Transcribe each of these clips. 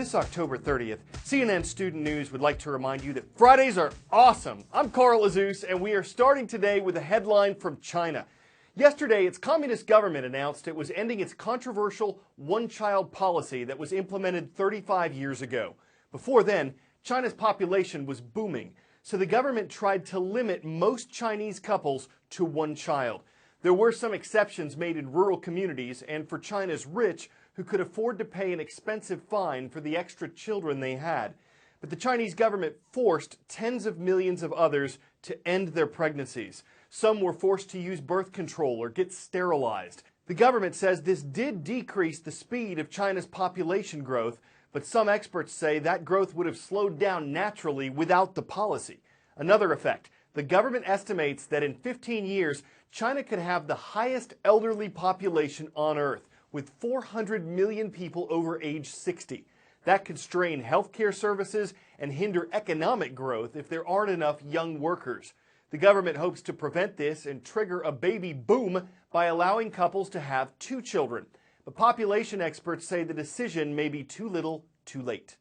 this October 30th, CNN Student News would like to remind you that Fridays are awesome. I'm Carl Azuz, and we are starting today with a headline from China. Yesterday, its communist government announced it was ending its controversial one-child policy that was implemented 35 years ago. Before then, China's population was booming, so the government tried to limit most Chinese couples to one child. There were some exceptions made in rural communities and for China's rich who could afford to pay an expensive fine for the extra children they had. But the Chinese government forced tens of millions of others to end their pregnancies. Some were forced to use birth control or get sterilized. The government says this did decrease the speed of China's population growth, but some experts say that growth would have slowed down naturally without the policy. Another effect, the government estimates that in 15 years, China could have the highest elderly population on Earth, with 400 million people over age 60. That could strain healthcare services and hinder economic growth if there aren't enough young workers. The government hopes to prevent this and trigger a baby boom by allowing couples to have 2 children. But population experts say the decision may be too little, too late.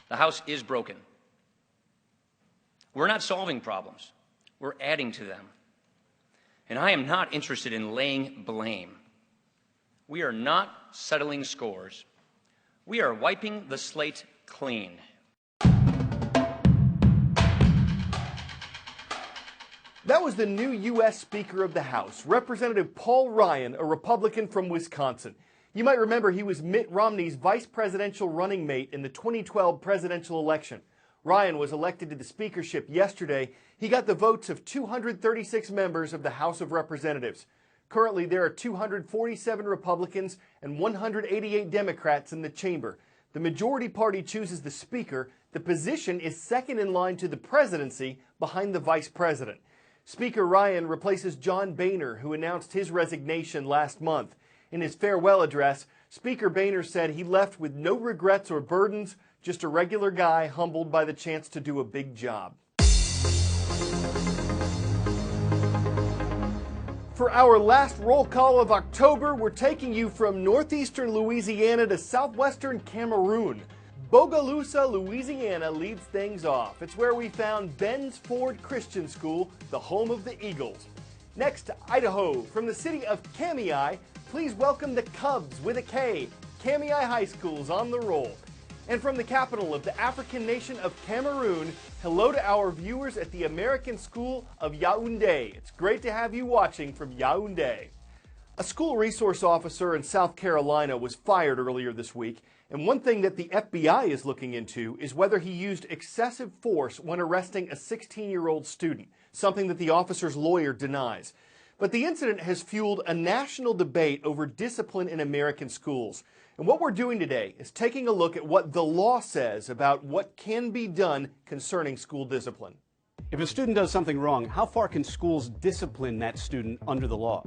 The House is broken. We're not solving problems. We're adding to them. And I am not interested in laying blame. We are not settling scores. We are wiping the slate clean. That was the new U.S. Speaker of the House, Representative Paul Ryan, a Republican from Wisconsin. You might remember he was Mitt Romney's vice presidential running mate in the 2012 presidential election. Ryan was elected to the speakership yesterday. He got the votes of 236 members of the House of Representatives. Currently, there are 247 Republicans and 188 Democrats in the chamber. The majority party chooses the speaker. The position is second in line to the presidency behind the vice president. Speaker Ryan replaces John Boehner, who announced his resignation last month. In his farewell address, Speaker Boehner said he left with no regrets or burdens, just a regular guy humbled by the chance to do a big job. For our last roll call of October, we're taking you from northeastern Louisiana to southwestern Cameroon. Bogalusa, Louisiana leads things off. It's where we found Ben's Ford Christian School, the home of the Eagles. Next to Idaho, from the city of Kamiah, please welcome the Cubs with a K. Kamiah High School's on the roll. And from the capital of the African nation of Cameroon, hello to our viewers at the American School of Yaoundé. It's great to have you watching from Yaoundé. A school resource officer in South Carolina was fired earlier this week, and one thing that the FBI is looking into is whether he used excessive force when arresting a 16-year-old student, something that the officer's lawyer denies. But the incident has fueled a national debate over discipline in American schools. And what we're doing today is taking a look at what the law says about what can be done concerning school discipline. If a student does something wrong, how far can schools discipline that student under the law?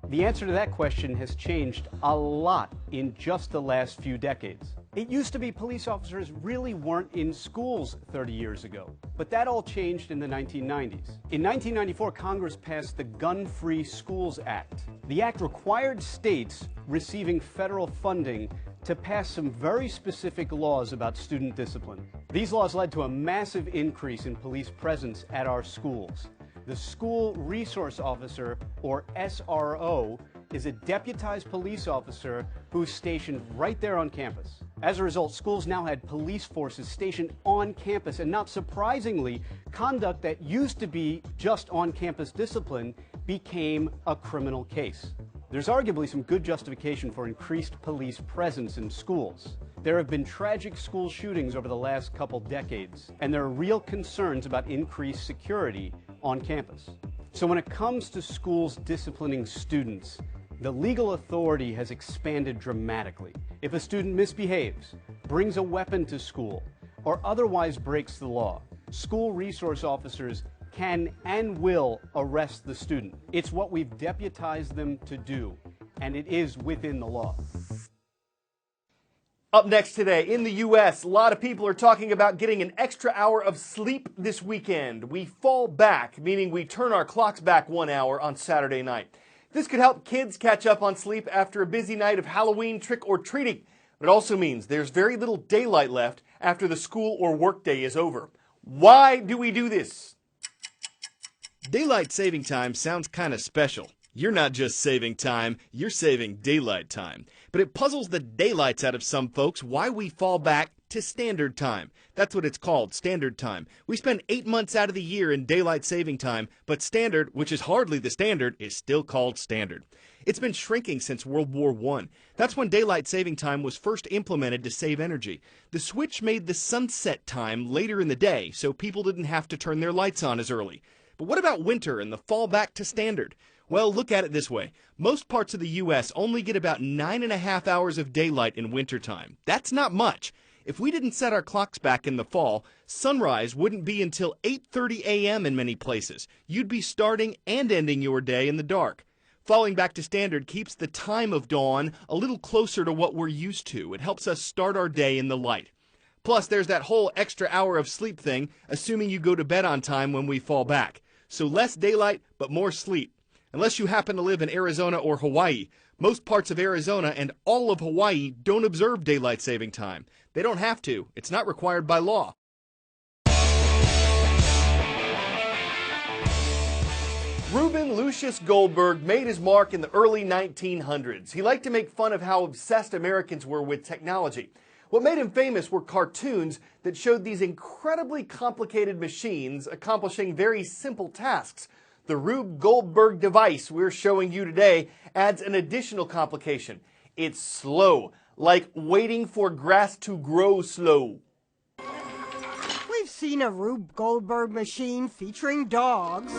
The answer to that question has changed a lot in just the last few decades. It used to be police officers really weren't in schools 30 years ago, but that all changed in the 1990s. In 1994, Congress passed the Gun-Free Schools Act. The act required states receiving federal funding to pass some very specific laws about student discipline. These laws led to a massive increase in police presence at our schools. The School Resource Officer, or SRO, is a deputized police officer who's stationed right there on campus. As a result, schools now had police forces stationed on campus, and not surprisingly, conduct that used to be just on-campus discipline became a criminal case. There's arguably some good justification for increased police presence in schools. There have been tragic school shootings over the last couple decades, and there are real concerns about increased security on campus. So when it comes to schools disciplining students, the legal authority has expanded dramatically. If a student misbehaves, brings a weapon to school, or otherwise breaks the law, school resource officers can and will arrest the student. It's what we've deputized them to do, and it is within the law. Up next today, in the U.S., a lot of people are talking about getting an extra hour of sleep this weekend. We fall back, meaning we turn our clocks back 1 hour on Saturday night. This could help kids catch up on sleep after a busy night of Halloween trick-or-treating. But it also means there's very little daylight left after the school or work day is over. Why do we do this? Daylight saving time sounds kind of special. You're not just saving time, you're saving daylight time. But it puzzles the daylights out of some folks why we fall back to standard time. That's what it's called, standard time. We spend 8 months out of the year in daylight saving time, but standard, which is hardly the standard, is still called standard. It's been shrinking since World War I. That's when daylight saving time was first implemented to save energy. The switch made the sunset time later in the day, so people didn't have to turn their lights on as early. But what about winter and the fall back to standard? Well, look at it this way. Most parts of the U.S. only get about 9.5 hours of daylight in wintertime. That's not much. If we didn't set our clocks back in the fall, sunrise wouldn't be until 8:30 a.m. in many places. You'd be starting and ending your day in the dark. Falling back to standard keeps the time of dawn a little closer to what we're used to. It helps us start our day in the light. Plus, there's that whole extra hour of sleep thing, assuming you go to bed on time when we fall back. So less daylight, but more sleep. Unless you happen to live in Arizona or Hawaii. Most parts of Arizona and all of Hawaii don't observe daylight saving time. They don't have to. It's not required by law. Reuben Lucius Goldberg made his mark in the early 1900s. He liked to make fun of how obsessed Americans were with technology. What made him famous were cartoons that showed these incredibly complicated machines accomplishing very simple tasks. The Rube Goldberg device we're showing you today adds an additional complication. It's slow, like waiting for grass to grow slow. We've seen a Rube Goldberg machine featuring dogs.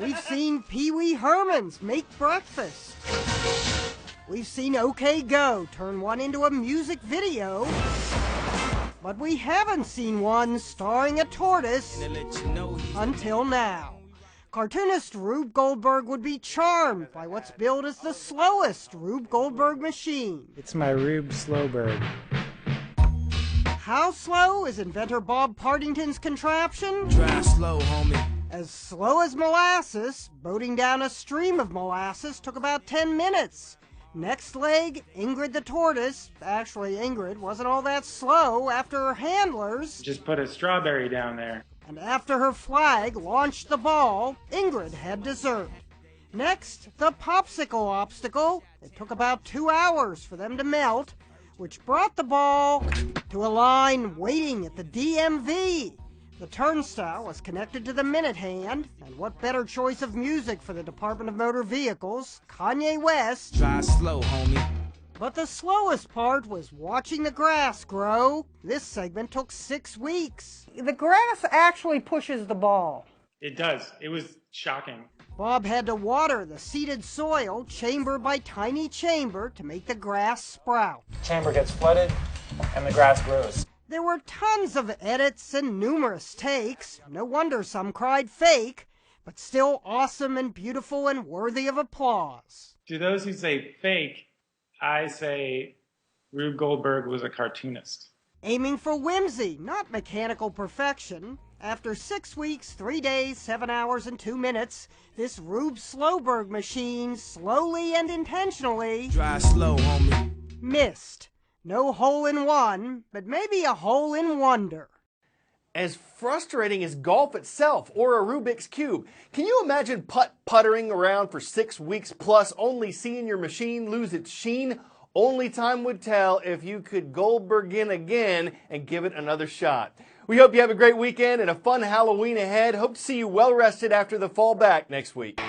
We've seen Pee Wee Herman's make breakfast. We've seen OK Go turn one into a music video. But we haven't seen one starring a tortoise until now. Cartoonist Rube Goldberg would be charmed by what's billed as the slowest Rube Goldberg machine. It's my Rube Slowberg. How slow is inventor Bob Partington's contraption? Drive slow, homie. As slow as molasses. Boating down a stream of molasses took about 10 minutes. Next leg, Ingrid the tortoise. Actually, Ingrid wasn't all that slow after her handlers. Just put a strawberry down there. And after her flag launched the ball, Ingrid had dessert. Next, the popsicle obstacle. It took about 2 hours for them to melt, which brought the ball to a line waiting at the DMV. The turnstile was connected to the minute hand, and what better choice of music for the Department of Motor Vehicles? Kanye West. Drive slow, homie. But the slowest part was watching the grass grow. This segment took 6 weeks. The grass actually pushes the ball. It does. It was shocking. Bob had to water the seeded soil chamber by tiny chamber to make the grass sprout. Chamber gets flooded and the grass grows. There were tons of edits and numerous takes. No wonder some cried fake, but still awesome and beautiful and worthy of applause. To those who say fake, I say Rube Goldberg was a cartoonist. Aiming for whimsy, not mechanical perfection. After 6 weeks, 3 days, 7 hours, and 2 minutes, this Rube Slowberg machine slowly and intentionally Drive slow, homie. missed. No hole in one, but maybe a hole in wonder. As frustrating as golf itself or a Rubik's Cube, can you imagine puttering around for 6 weeks plus only seeing your machine lose its sheen? Only time would tell if you could Goldberg in again and give it another shot. We hope you have a great weekend and a fun Halloween ahead. Hope to see you well rested after the fall back next week.